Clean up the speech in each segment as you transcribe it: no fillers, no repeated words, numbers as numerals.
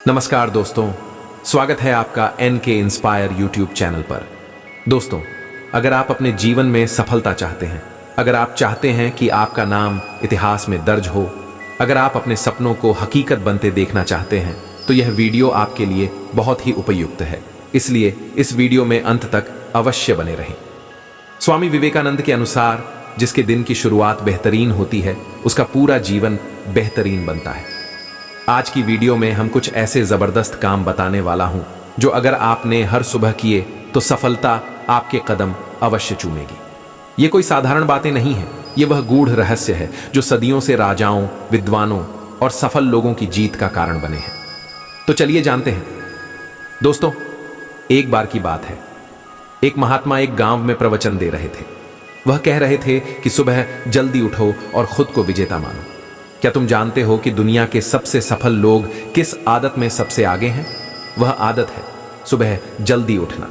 नमस्कार दोस्तों, स्वागत है आपका NK इंस्पायर यूट्यूब चैनल पर। दोस्तों, अगर आप अपने जीवन में सफलता चाहते हैं, अगर आप चाहते हैं कि आपका नाम इतिहास में दर्ज हो, अगर आप अपने सपनों को हकीकत बनते देखना चाहते हैं, तो यह वीडियो आपके लिए बहुत ही उपयुक्त है। इसलिए इस वीडियो में अंत तक अवश्य बने रहें। स्वामी विवेकानंद के अनुसार जिसके दिन की शुरुआत बेहतरीन होती है, उसका पूरा जीवन बेहतरीन बनता है। आज की वीडियो में हम कुछ ऐसे जबरदस्त काम बताने वाला हूं जो अगर आपने हर सुबह किए तो सफलता आपके कदम अवश्य चूमेगी। ये कोई साधारण बातें नहीं है, ये वह गूढ़ रहस्य है जो सदियों से राजाओं, विद्वानों और सफल लोगों की जीत का कारण बने हैं। तो चलिए जानते हैं। दोस्तों, एक बार की बात है, एक महात्मा एक गांव में प्रवचन दे रहे थे। वह कह रहे थे कि सुबह जल्दी उठो और खुद को विजेता मानो। क्या तुम जानते हो कि दुनिया के सबसे सफल लोग किस आदत में सबसे आगे हैं? वह आदत है सुबह जल्दी उठना।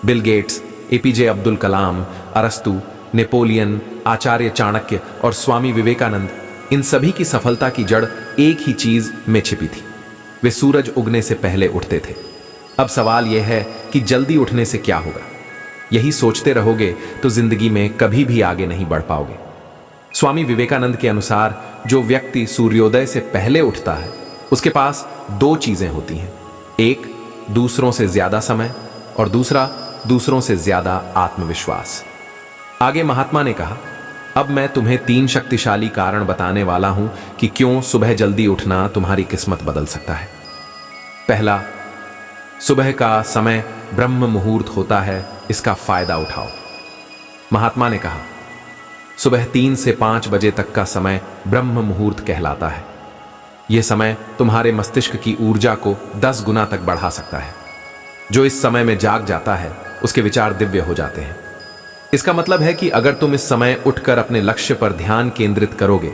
Bill Gates, APJ Abdul Kalam, अरस्तु, नेपोलियन, आचार्य चाणक्य और स्वामी विवेकानंद, इन सभी की सफलता की जड़ एक ही चीज में छिपी थी। वे सूरज उगने से पहले उठते थे। अब सवाल यह है कि जल्दी उठने से क्या होगा? यही सोचते रहोगे तो जिंदगी में कभी भी आगे नहीं बढ़ पाओगे। स्वामी विवेकानंद के अनुसार जो व्यक्ति सूर्योदय से पहले उठता है, उसके पास दो चीजें होती हैं। एक, दूसरों से ज्यादा समय, और दूसरा, दूसरों से ज्यादा आत्मविश्वास। आगे महात्मा ने कहा, अब मैं तुम्हें 3 शक्तिशाली कारण बताने वाला हूं कि क्यों सुबह जल्दी उठना तुम्हारी किस्मत बदल सकता है। पहला, सुबह का समय ब्रह्म मुहूर्त होता है, इसका फायदा उठाओ। महात्मा ने कहा, सुबह 3 से 5 बजे तक का समय ब्रह्म मुहूर्त कहलाता है। यह समय तुम्हारे मस्तिष्क की ऊर्जा को 10 गुना तक बढ़ा सकता है। जो इस समय में जाग जाता है, उसके विचार दिव्य हो जाते हैं। इसका मतलब है कि अगर तुम इस समय उठकर अपने लक्ष्य पर ध्यान केंद्रित करोगे,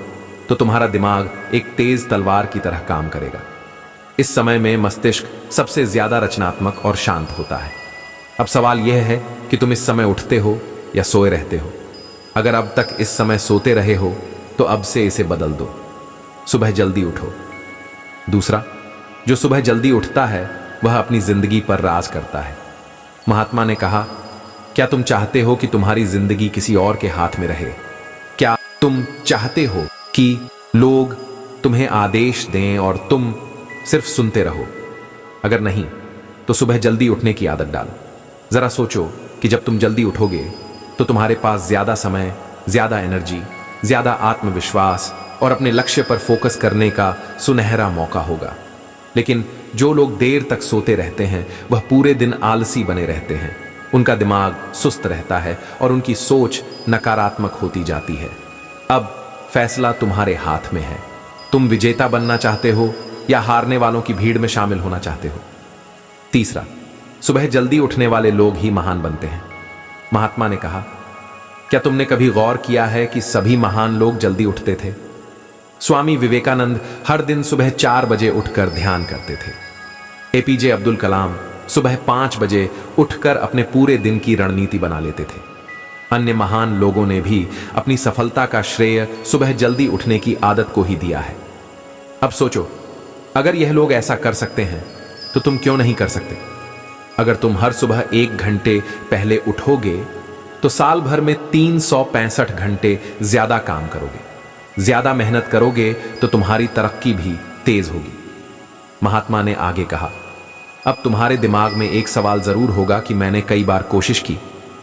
तो तुम्हारा दिमाग एक तेज तलवार की तरह काम करेगा। इस समय में मस्तिष्क सबसे ज्यादा रचनात्मक और शांत होता है। अब सवाल यह है कि तुम इस समय उठते हो या सोए रहते हो। अगर अब तक इस समय सोते रहे हो, तो अब से इसे बदल दो। सुबह जल्दी उठो। दूसरा, जो सुबह जल्दी उठता है, वह अपनी जिंदगी पर राज करता है। महात्मा ने कहा, क्या तुम चाहते हो कि तुम्हारी जिंदगी किसी और के हाथ में रहे? क्या तुम चाहते हो कि लोग तुम्हें आदेश दें और तुम सिर्फ सुनते रहो? अगर नहीं, तो सुबह जल्दी उठने की आदत डालो। जरा सोचो कि जब तुम जल्दी उठोगे तो तुम्हारे पास ज्यादा समय, ज्यादा एनर्जी, ज्यादा आत्मविश्वास और अपने लक्ष्य पर फोकस करने का सुनहरा मौका होगा। लेकिन जो लोग देर तक सोते रहते हैं, वह पूरे दिन आलसी बने रहते हैं। उनका दिमाग सुस्त रहता है और उनकी सोच नकारात्मक होती जाती है। अब फैसला तुम्हारे हाथ में है। तुम विजेता बनना चाहते हो या हारने वालों की भीड़ में शामिल होना चाहते हो? तीसरा, सुबह जल्दी उठने वाले लोग ही महान बनते हैं। महात्मा ने कहा, क्या तुमने कभी गौर किया है कि सभी महान लोग जल्दी उठते थे? स्वामी विवेकानंद हर दिन सुबह 4 बजे उठकर ध्यान करते थे। APJ अब्दुल कलाम सुबह 5 बजे उठकर अपने पूरे दिन की रणनीति बना लेते थे। अन्य महान लोगों ने भी अपनी सफलता का श्रेय सुबह जल्दी उठने की आदत को ही दिया है। अब सोचो, अगर यह लोग ऐसा कर सकते हैं, तो तुम क्यों नहीं कर सकते? अगर तुम हर सुबह 1 घंटे पहले उठोगे, तो साल भर में 365 घंटे ज्यादा काम करोगे। ज्यादा मेहनत करोगे तो तुम्हारी तरक्की भी तेज होगी। महात्मा ने आगे कहा, अब तुम्हारे दिमाग में एक सवाल जरूर होगा कि मैंने कई बार कोशिश की,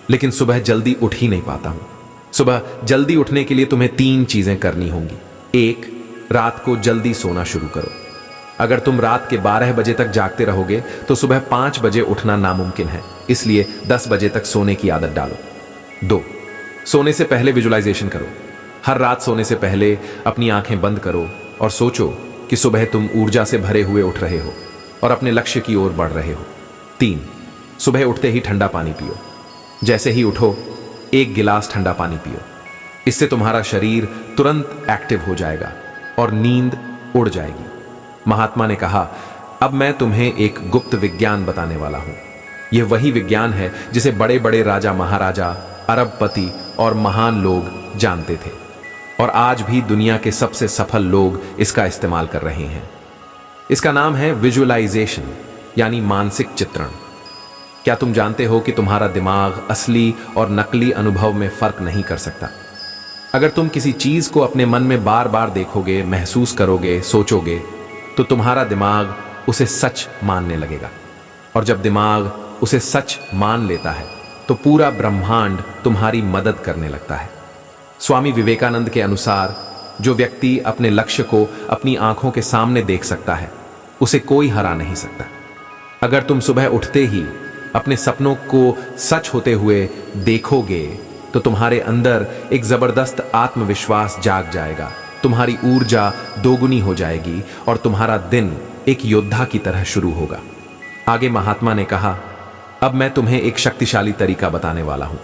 लेकिन सुबह जल्दी उठ ही नहीं पाता हूं। सुबह जल्दी उठने के लिए तुम्हें 3 चीजें करनी होंगी। 1, रात को जल्दी सोना शुरू करो। अगर तुम रात के 12 बजे तक जागते रहोगे, तो सुबह 5 बजे उठना नामुमकिन है। इसलिए 10 बजे तक सोने की आदत डालो। 2, सोने से पहले विजुअलाइजेशन करो। हर रात सोने से पहले अपनी आंखें बंद करो और सोचो कि सुबह तुम ऊर्जा से भरे हुए उठ रहे हो और अपने लक्ष्य की ओर बढ़ रहे हो। 3, सुबह उठते ही ठंडा पानी पियो। जैसे ही उठो, 1 गिलास ठंडा पानी पियो। इससे तुम्हारा शरीर तुरंत एक्टिव हो जाएगा और नींद उड़ जाएगी। महात्मा ने कहा, अब मैं तुम्हें एक गुप्त विज्ञान बताने वाला हूं। यह वही विज्ञान है जिसे बड़े बड़े राजा महाराजा, अरबपति और महान लोग जानते थे, और आज भी दुनिया के सबसे सफल लोग इसका इस्तेमाल कर रहे हैं। इसका नाम है विजुअलाइजेशन, यानी मानसिक चित्रण। क्या तुम जानते हो कि तुम्हारा दिमाग असली और नकली अनुभव में फर्क नहीं कर सकता? अगर तुम किसी चीज को अपने मन में बार बार देखोगे, महसूस करोगे, सोचोगे, तो तुम्हारा दिमाग उसे सच मानने लगेगा। और जब दिमाग उसे सच मान लेता है तो पूरा ब्रह्मांड तुम्हारी मदद करने लगता है। स्वामी विवेकानंद के अनुसार जो व्यक्ति अपने लक्ष्य को अपनी आंखों के सामने देख सकता है, उसे कोई हरा नहीं सकता। अगर तुम सुबह उठते ही अपने सपनों को सच होते हुए देखोगे तो तुम्हारे अंदर एक जबरदस्त आत्मविश्वास जाग जाएगा, तुम्हारी ऊर्जा दोगुनी हो जाएगी और तुम्हारा दिन एक योद्धा की तरह शुरू होगा। आगे महात्मा ने कहा, अब मैं तुम्हें एक शक्तिशाली तरीका बताने वाला हूं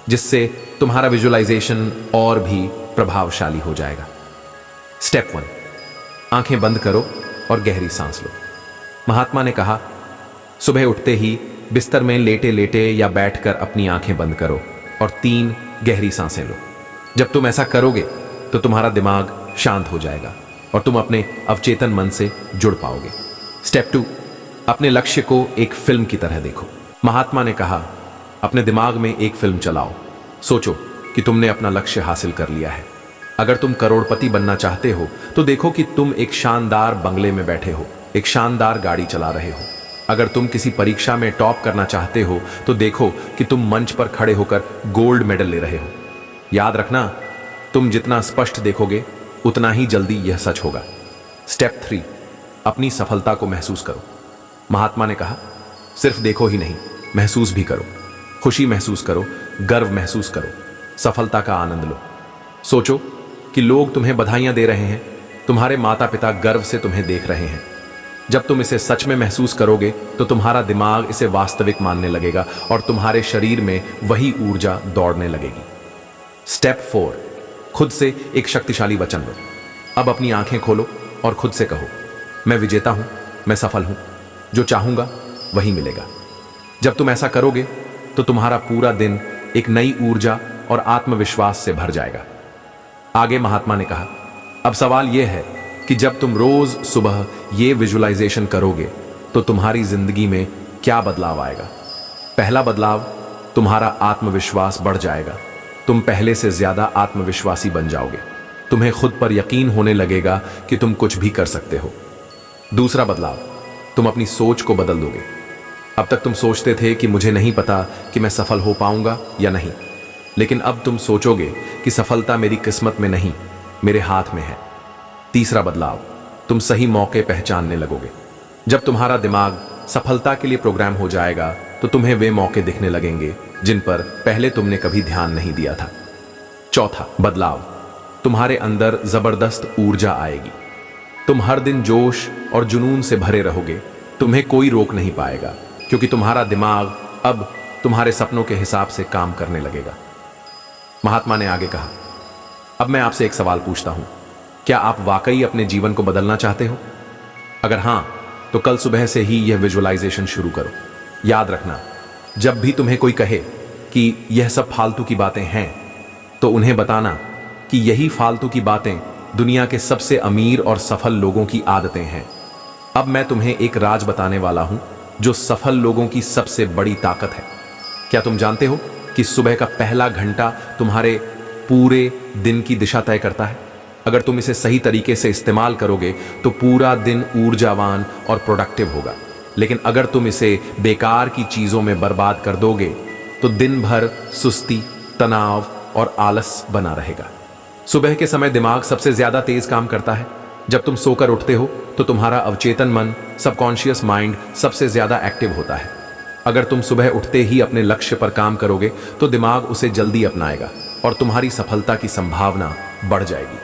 जिससे तुम्हारा विजुअलाइजेशन और भी प्रभावशाली हो जाएगा। स्टेप 1, आंखें बंद करो और गहरी सांस लो। महात्मा ने कहा, सुबह उठते ही बिस्तर में लेटे लेटे या बैठकर अपनी आंखें बंद करो और 3 गहरी सांसें लो। जब तुम ऐसा करोगे तो तुम्हारा दिमाग शांत हो जाएगा और तुम अपने अवचेतन मन से जुड़ पाओगे। स्टेप 2, अपने लक्ष्य को एक फिल्म की तरह देखो। महात्मा ने कहा, अपने दिमाग में एक फिल्म चलाओ। सोचो कि तुमने अपना लक्ष्य हासिल कर लिया है। अगर तुम करोड़पति बनना चाहते हो तो देखो कि तुम एक शानदार बंगले में बैठे हो, एक शानदार गाड़ी चला रहे हो। अगर तुम किसी परीक्षा में टॉप करना चाहते हो तो देखो कि तुम मंच पर खड़े होकर गोल्ड मेडल ले रहे हो। याद रखना, तुम जितना स्पष्ट देखोगे उतना ही जल्दी यह सच होगा। स्टेप 3, अपनी सफलता को महसूस करो। महात्मा ने कहा, सिर्फ देखो ही नहीं, महसूस भी करो। खुशी महसूस करो, गर्व महसूस करो, सफलता का आनंद लो। सोचो कि लोग तुम्हें बधाइयां दे रहे हैं, तुम्हारे माता पिता गर्व से तुम्हें देख रहे हैं। जब तुम इसे सच में महसूस करोगे तो तुम्हारा दिमाग इसे वास्तविक मानने लगेगा और तुम्हारे शरीर में वही ऊर्जा दौड़ने लगेगी। स्टेप 4, खुद से एक शक्तिशाली वचन लो। अब अपनी आंखें खोलो और खुद से कहो, मैं विजेता हूं, मैं सफल हूं, जो चाहूंगा वही मिलेगा। जब तुम ऐसा करोगे तो तुम्हारा पूरा दिन एक नई ऊर्जा और आत्मविश्वास से भर जाएगा। आगे महात्मा ने कहा, अब सवाल यह है कि जब तुम रोज सुबह ये विजुअलाइजेशन करोगे तो तुम्हारी जिंदगी में क्या बदलाव आएगा। पहला बदलाव, तुम्हारा आत्मविश्वास बढ़ जाएगा। तुम पहले से ज्यादा आत्मविश्वासी बन जाओगे। तुम्हें खुद पर यकीन होने लगेगा कि तुम कुछ भी कर सकते हो। दूसरा बदलाव, तुम अपनी सोच को बदल दोगे। अब तक तुम सोचते थे कि मुझे नहीं पता कि मैं सफल हो पाऊंगा या नहीं, लेकिन अब तुम सोचोगे कि सफलता मेरी किस्मत में नहीं, मेरे हाथ में है। तीसरा बदलाव, तुम सही मौके पहचानने लगोगे। जब तुम्हारा दिमाग सफलता के लिए प्रोग्राम हो जाएगा तो तुम्हें वे मौके दिखने लगेंगे जिन पर पहले तुमने कभी ध्यान नहीं दिया था। चौथा बदलाव, तुम्हारे अंदर जबरदस्त ऊर्जा आएगी। तुम हर दिन जोश और जुनून से भरे रहोगे। तुम्हें कोई रोक नहीं पाएगा क्योंकि तुम्हारा दिमाग अब तुम्हारे सपनों के हिसाब से काम करने लगेगा। महात्मा ने आगे कहा, अब मैं आपसे एक सवाल पूछता हूं, क्या आप वाकई अपने जीवन को बदलना चाहते हो? अगर हां, तो कल सुबह से ही यह विजुअलाइजेशन शुरू करो। याद रखना, जब भी तुम्हें कोई कहे कि यह सब फालतू की बातें हैं, तो उन्हें बताना कि यही फालतू की बातें दुनिया के सबसे अमीर और सफल लोगों की आदतें हैं। अब मैं तुम्हें एक राज बताने वाला हूं जो सफल लोगों की सबसे बड़ी ताकत है। क्या तुम जानते हो कि सुबह का पहला घंटा तुम्हारे पूरे दिन की दिशा तय करता है? अगर तुम इसे सही तरीके से इस्तेमाल करोगे तो पूरा दिन ऊर्जावान और प्रोडक्टिव होगा, लेकिन अगर तुम इसे बेकार की चीजों में बर्बाद कर दोगे तो दिन भर सुस्ती, तनाव और आलस बना रहेगा। सुबह के समय दिमाग सबसे ज्यादा तेज काम करता है। जब तुम सोकर उठते हो तो तुम्हारा अवचेतन मन, सबकॉन्शियस माइंड सबसे ज्यादा एक्टिव होता है। अगर तुम सुबह उठते ही अपने लक्ष्य पर काम करोगे तो दिमाग उसे जल्दी अपनाएगा और तुम्हारी सफलता की संभावना बढ़ जाएगी।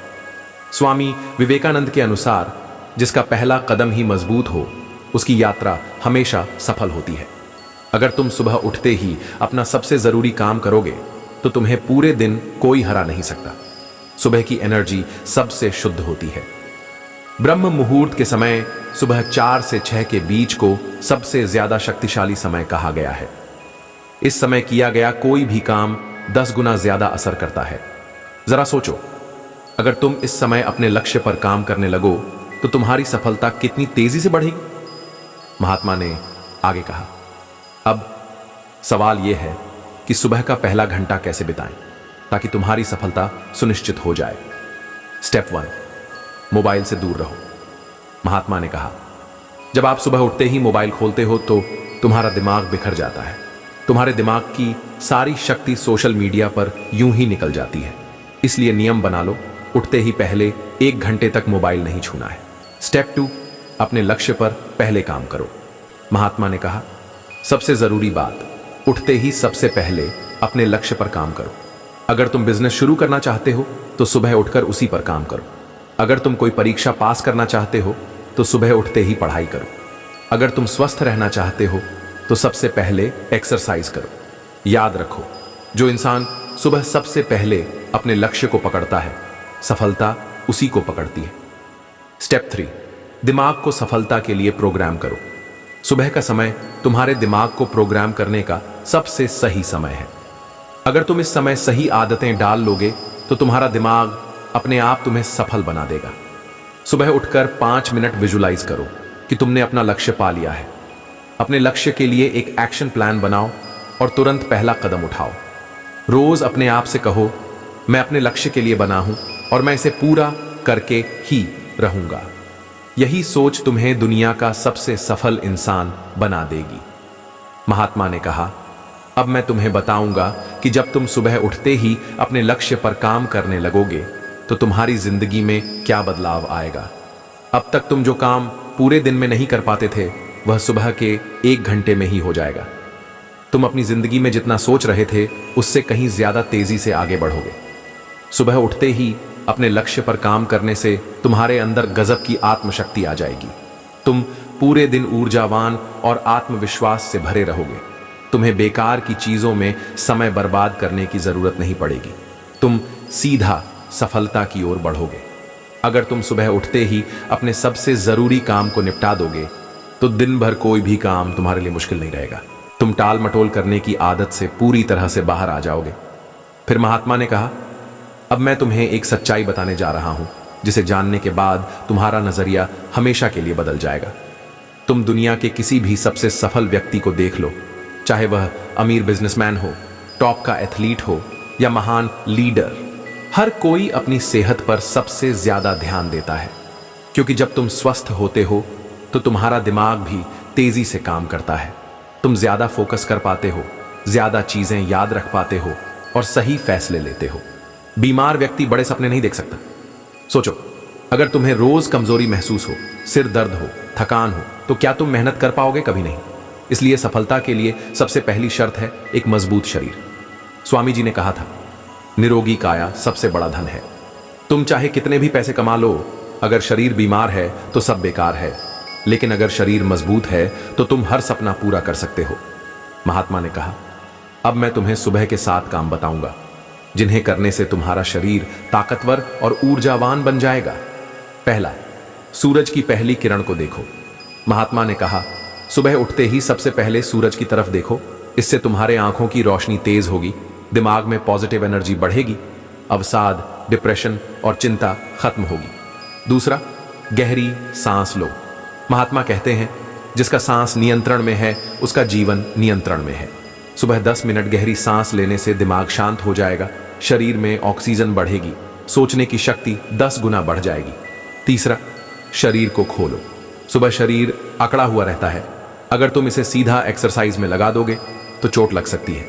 स्वामी विवेकानंद के अनुसार जिसका पहला कदम ही मजबूत हो, उसकी यात्रा हमेशा सफल होती है। अगर तुम सुबह उठते ही अपना सबसे जरूरी काम करोगे तो तुम्हें पूरे दिन कोई हरा नहीं सकता। सुबह की एनर्जी सबसे शुद्ध होती है। ब्रह्म मुहूर्त के समय सुबह 4 से 6 के बीच को सबसे ज्यादा शक्तिशाली समय कहा गया है। इस समय किया गया कोई भी काम 10 गुना ज्यादा असर करता है। जरा सोचो, अगर तुम इस समय अपने लक्ष्य पर काम करने लगो तो तुम्हारी सफलता कितनी तेजी से बढ़ेगी। महात्मा ने आगे कहा, अब सवाल यह है कि सुबह का पहला घंटा कैसे बिताएं ताकि तुम्हारी सफलता सुनिश्चित हो जाए। स्टेप 1, मोबाइल से दूर रहो। महात्मा ने कहा, जब आप सुबह उठते ही मोबाइल खोलते हो तो तुम्हारा दिमाग बिखर जाता है। तुम्हारे दिमाग की सारी शक्ति सोशल मीडिया पर यूं ही निकल जाती है। इसलिए नियम बना लो, उठते ही पहले 1 घंटे तक मोबाइल नहीं छूना है। स्टेप 2, अपने लक्ष्य पर पहले काम करो। महात्मा ने कहा, सबसे जरूरी बात, उठते ही सबसे पहले अपने लक्ष्य पर काम करो। अगर तुम बिजनेस शुरू करना चाहते हो तो सुबह उठकर उसी पर काम करो। अगर तुम कोई परीक्षा पास करना चाहते हो तो सुबह उठते ही पढ़ाई करो। अगर तुम स्वस्थ रहना चाहते हो तो सबसे पहले एक्सरसाइज करो। याद रखो, जो इंसान सुबह सबसे पहले अपने लक्ष्य को पकड़ता है, सफलता उसी को पकड़ती है। स्टेप 3, दिमाग को सफलता के लिए प्रोग्राम करो। सुबह का समय तुम्हारे दिमाग को प्रोग्राम करने का सबसे सही समय है। अगर तुम इस समय सही आदतें डाल लोगे तो तुम्हारा दिमाग अपने आप तुम्हें सफल बना देगा। सुबह उठकर 5 मिनट विजुलाइज करो कि तुमने अपना लक्ष्य पा लिया है। अपने लक्ष्य के लिए एक एक्शन प्लान बनाओ और तुरंत पहला कदम उठाओ। रोज अपने आप से कहो, मैं अपने लक्ष्य के लिए बना हूं और मैं इसे पूरा करके ही रहूंगा। यही सोच तुम्हें दुनिया का सबसे सफल इंसान बना देगी। महात्मा ने कहा, अब मैं तुम्हें बताऊंगा कि जब तुम सुबह उठते ही अपने लक्ष्य पर काम करने लगोगे तो तुम्हारी जिंदगी में क्या बदलाव आएगा। अब तक तुम जो काम पूरे दिन में नहीं कर पाते थे वह सुबह के 1 घंटे में ही हो जाएगा। तुम अपनी जिंदगी में जितना सोच रहे थे उससे कहीं ज्यादा तेजी से आगे बढ़ोगे। सुबह उठते ही अपने लक्ष्य पर काम करने से तुम्हारे अंदर गजब की आत्मशक्ति आ जाएगी। तुम पूरे दिन ऊर्जावान और आत्मविश्वास से भरे रहोगे। तुम्हें बेकार की चीजों में समय बर्बाद करने की जरूरत नहीं पड़ेगी। तुम सीधा सफलता की ओर बढ़ोगे। अगर तुम सुबह उठते ही अपने सबसे जरूरी काम को निपटा दोगे तो दिन भर कोई भी काम तुम्हारे लिए मुश्किल नहीं रहेगा। तुम टाल मटोल करने की आदत से पूरी तरह से बाहर आ जाओगे। फिर महात्मा ने कहा, अब मैं तुम्हें एक सच्चाई बताने जा रहा हूं जिसे जानने के बाद तुम्हारा नजरिया हमेशा के लिए बदल जाएगा। तुम दुनिया के किसी भी सबसे सफल व्यक्ति को देख लो, चाहे वह अमीर बिजनेसमैन हो, टॉप का एथलीट हो या महान लीडर, हर कोई अपनी सेहत पर सबसे ज्यादा ध्यान देता है। क्योंकि जब तुम स्वस्थ होते हो तो तुम्हारा दिमाग भी तेजी से काम करता है। तुम ज्यादा फोकस कर पाते हो, ज्यादा चीजें याद रख पाते हो और सही फैसले लेते हो। बीमार व्यक्ति बड़े सपने नहीं देख सकता। सोचो, अगर तुम्हें रोज कमजोरी महसूस हो, सिर दर्द हो, थकान हो, तो क्या तुम मेहनत कर पाओगे? कभी नहीं। इसलिए सफलता के लिए सबसे पहली शर्त है एक मजबूत शरीर। स्वामी जी ने कहा था, निरोगी काया सबसे बड़ा धन है। तुम चाहे कितने भी पैसे कमा लो, अगर शरीर बीमार है तो सब बेकार है। लेकिन अगर शरीर मजबूत है तो तुम हर सपना पूरा कर सकते हो। महात्मा ने कहा, अब मैं तुम्हें सुबह के 7 काम बताऊंगा जिन्हें करने से तुम्हारा शरीर ताकतवर और ऊर्जावान बन जाएगा। पहला, सूरज की पहली किरण को देखो। महात्मा ने कहा, सुबह उठते ही सबसे पहले सूरज की तरफ देखो। इससे तुम्हारे आंखों की रोशनी तेज होगी, दिमाग में पॉजिटिव एनर्जी बढ़ेगी, अवसाद, डिप्रेशन और चिंता खत्म होगी। दूसरा, गहरी सांस लो। महात्मा कहते हैं, जिसका सांस नियंत्रण में है उसका जीवन नियंत्रण में है। सुबह 10 मिनट गहरी सांस लेने से दिमाग शांत हो जाएगा, शरीर में ऑक्सीजन बढ़ेगी, सोचने की शक्ति 10 गुना बढ़ जाएगी। तीसरा, शरीर को खोलो। सुबह शरीर अकड़ा हुआ रहता है, अगर तुम इसे सीधा एक्सरसाइज में लगा दोगे तो चोट लग सकती है।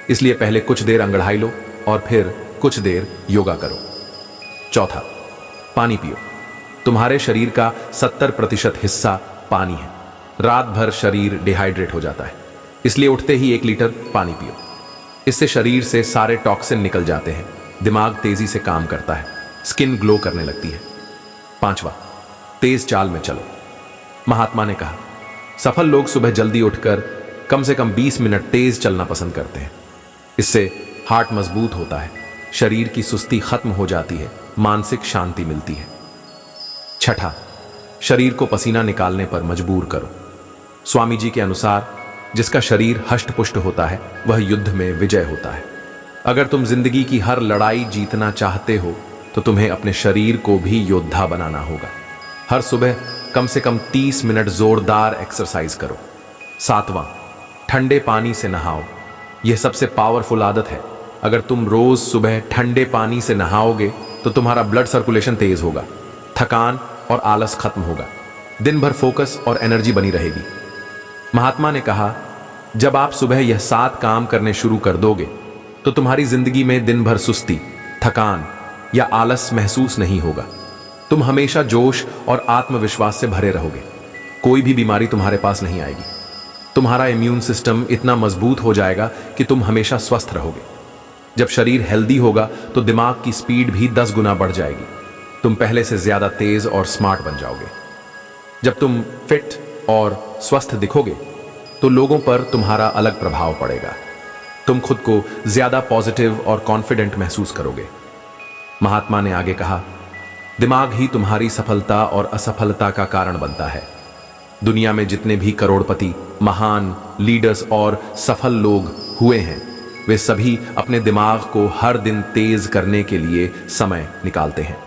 इसलिए पहले कुछ देर अंगड़ाई लो और फिर कुछ देर योगा करो। चौथा, पानी पियो। तुम्हारे शरीर का 70% हिस्सा पानी है। रात भर शरीर डिहाइड्रेट हो जाता है, इसलिए उठते ही 1 लीटर पानी पियो। इससे शरीर से सारे टॉक्सिन निकल जाते हैं, दिमाग तेजी से काम करता है, स्किन ग्लो करने लगती है। पांचवा, तेज चाल में चलो। महात्मा ने कहा, सफल लोग सुबह जल्दी उठकर कम से कम 20 मिनट तेज चलना पसंद करते हैं। इससे हार्ट मजबूत होता है, शरीर की सुस्ती खत्म हो जाती है, मानसिक शांति मिलती है। छठा, शरीर को पसीना निकालने पर मजबूर करो। स्वामी जी के अनुसार जिसका शरीर हष्ट-पुष्ट होता है वह युद्ध में विजय होता है। अगर तुम जिंदगी की हर लड़ाई जीतना चाहते हो तो तुम्हें अपने शरीर को भी योद्धा बनाना होगा। हर सुबह कम से कम 30 मिनट जोरदार एक्सरसाइज करो। 7वां, ठंडे पानी से नहाओ। यह सबसे पावरफुल आदत है। अगर तुम रोज सुबह ठंडे पानी से नहाओगे तो तुम्हारा ब्लड सर्कुलेशन तेज होगा, थकान और आलस खत्म होगा, दिन भर फोकस और एनर्जी बनी रहेगी। महात्मा ने कहा, जब आप सुबह यह 7 काम करने शुरू कर दोगे तो तुम्हारी जिंदगी में दिन भर सुस्ती, थकान या आलस महसूस नहीं होगा। तुम हमेशा जोश और आत्मविश्वास से भरे रहोगे। कोई भी बीमारी तुम्हारे पास नहीं आएगी। तुम्हारा इम्यून सिस्टम इतना मजबूत हो जाएगा कि तुम हमेशा स्वस्थ रहोगे। जब शरीर हेल्दी होगा तो दिमाग की स्पीड भी 10 गुना बढ़ जाएगी। तुम पहले से ज्यादा तेज और स्मार्ट बन जाओगे। जब तुम फिट और स्वस्थ दिखोगे तो लोगों पर तुम्हारा अलग प्रभाव पड़ेगा। तुम खुद को ज्यादा पॉजिटिव और कॉन्फिडेंट महसूस करोगे। महात्मा ने आगे कहा, दिमाग ही तुम्हारी सफलता और असफलता का कारण बनता है। दुनिया में जितने भी करोड़पति, महान लीडर्स और सफल लोग हुए हैं, वे सभी अपने दिमाग को हर दिन तेज करने के लिए समय निकालते हैं।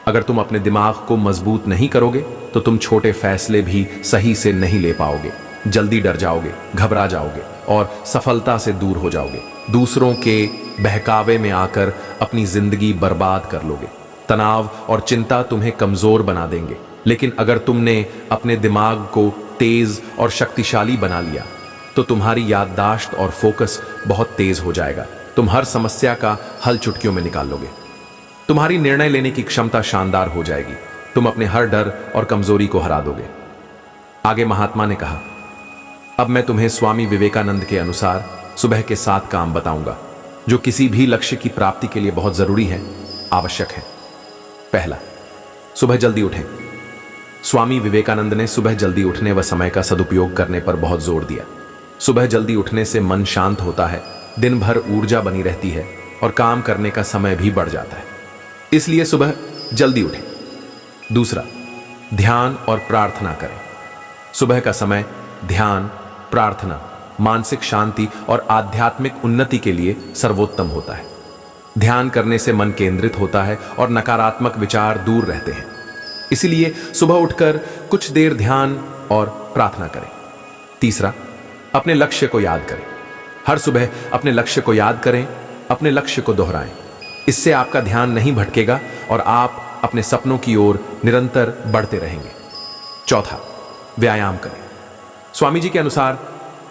अगर तुम अपने दिमाग को मजबूत नहीं करोगे तो तुम छोटे फैसले भी सही से नहीं ले पाओगे, जल्दी डर जाओगे, घबरा जाओगे और सफलता से दूर हो जाओगे। दूसरों के बहकावे में आकर अपनी जिंदगी बर्बाद कर लोगे। तनाव और चिंता तुम्हें कमजोर बना देंगे। लेकिन अगर तुमने अपने दिमाग को तेज और शक्तिशाली बना लिया तो तुम्हारी याददाश्त और फोकस बहुत तेज हो जाएगा। तुम हर समस्या का हल चुटकियों में निकाल लोगे। तुम्हारी निर्णय लेने की क्षमता शानदार हो जाएगी। तुम अपने हर डर और कमजोरी को हरा दोगे। आगे महात्मा ने कहा, अब मैं तुम्हें स्वामी विवेकानंद के अनुसार सुबह के 7 काम बताऊंगा जो किसी भी लक्ष्य की प्राप्ति के लिए बहुत जरूरी है, आवश्यक है। पहला, सुबह जल्दी उठें। स्वामी विवेकानंद ने सुबह जल्दी उठने व समय का सदुपयोग करने पर बहुत जोर दिया। सुबह जल्दी उठने से मन शांत होता है, दिन भर ऊर्जा बनी रहती है और काम करने का समय भी बढ़ जाता है। इसलिए सुबह जल्दी उठें। दूसरा, ध्यान और प्रार्थना करें। सुबह का समय ध्यान, प्रार्थना, मानसिक शांति और आध्यात्मिक उन्नति के लिए सर्वोत्तम होता है। ध्यान करने से मन केंद्रित होता है और नकारात्मक विचार दूर रहते हैं। इसलिए सुबह उठकर कुछ देर ध्यान और प्रार्थना करें। तीसरा, अपने लक्ष्य को याद करें। हर सुबह अपने लक्ष्य को याद करें, अपने लक्ष्य को दोहराएं। इससे आपका ध्यान नहीं भटकेगा और आप अपने सपनों की ओर निरंतर बढ़ते रहेंगे। चौथा, व्यायाम करें। स्वामी जी के अनुसार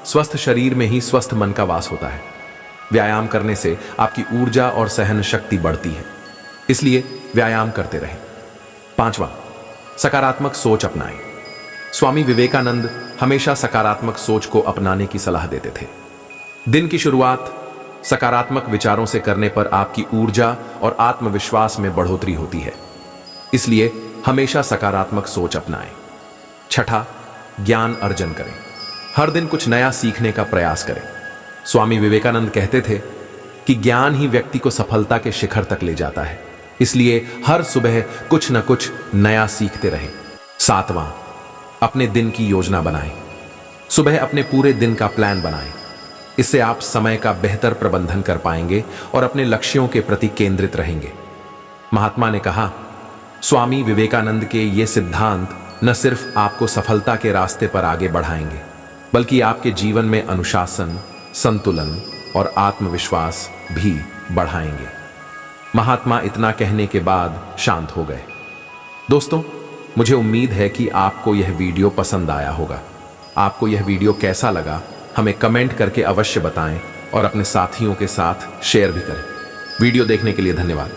स्वस्थ शरीर में ही स्वस्थ मन का वास होता है। व्यायाम करने से आपकी ऊर्जा और सहन शक्ति बढ़ती है, इसलिए व्यायाम करते रहें। 5वां, सकारात्मक सोच अपनाएं। स्वामी विवेकानंद हमेशा सकारात्मक सोच को अपनाने की सलाह देते थे। दिन की शुरुआत सकारात्मक विचारों से करने पर आपकी ऊर्जा और आत्मविश्वास में बढ़ोतरी होती है, इसलिए हमेशा सकारात्मक सोच अपनाएं। छठा, ज्ञान अर्जन करें। हर दिन कुछ नया सीखने का प्रयास करें। स्वामी विवेकानंद कहते थे कि ज्ञान ही व्यक्ति को सफलता के शिखर तक ले जाता है, इसलिए हर सुबह कुछ न कुछ नया सीखते रहें। 7वां, अपने दिन की योजना बनाएं। सुबह अपने पूरे दिन का प्लान बनाएं। इससे आप समय का बेहतर प्रबंधन कर पाएंगे और अपने लक्ष्यों के प्रति केंद्रित रहेंगे। महात्मा ने कहा, स्वामी विवेकानंद के ये सिद्धांत न सिर्फ आपको सफलता के रास्ते पर आगे बढ़ाएंगे, बल्कि आपके जीवन में अनुशासन, संतुलन और आत्मविश्वास भी बढ़ाएंगे। महात्मा इतना कहने के बाद शांत हो गए। दोस्तों, मुझे उम्मीद है कि आपको यह वीडियो पसंद आया होगा। आपको यह वीडियो कैसा लगा हमें कमेंट करके अवश्य बताएं और अपने साथियों के साथ शेयर भी करें। वीडियो देखने के लिए धन्यवाद।